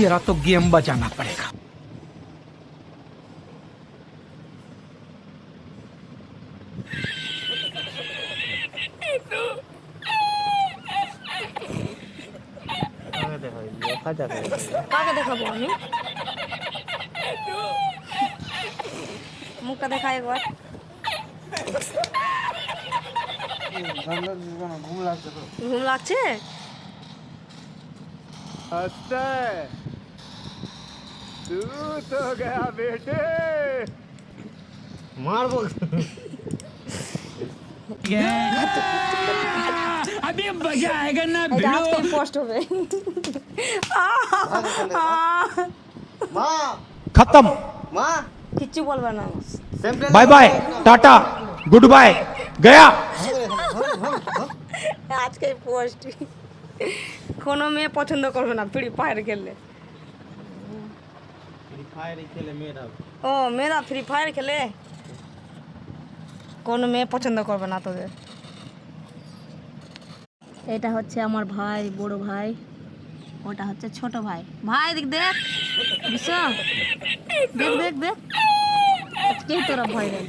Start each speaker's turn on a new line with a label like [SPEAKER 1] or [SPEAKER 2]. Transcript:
[SPEAKER 1] तेरा तो गेम बजाना पड़ेगा।
[SPEAKER 2] কাকে দেখাবো আমি? মুখটা দেখা একবার। ঘুম লাগছে?
[SPEAKER 3] तू तो गया बेटे मारबो
[SPEAKER 1] अभी मजा आएगा ना
[SPEAKER 2] রাত করে পোস্ট হবে।
[SPEAKER 3] माँ
[SPEAKER 1] खत्म।
[SPEAKER 3] माँ
[SPEAKER 2] কিচ্ছু বলবে না।
[SPEAKER 1] Bye bye tata good bye गया।
[SPEAKER 2] আজকে পোস্ট কোনো মেয়ে পছন্দ করবে না ফ্রি ফায়ার খেললে।
[SPEAKER 3] फ्री फायर खेले मेरा
[SPEAKER 2] ও মেয়েরা ফ্রি ফায়ার খেলে কোনো মেয়ে পছন্দ করবে না তোদের। এটা হচ্ছে আমার ভাই, বড় ভাই, ওটা হচ্ছে ছোট ভাই। ভাই দেখ দেখ বিশ্ব, দেখ দেখ দেখ, আজকেই তোরা ভয় দেখ।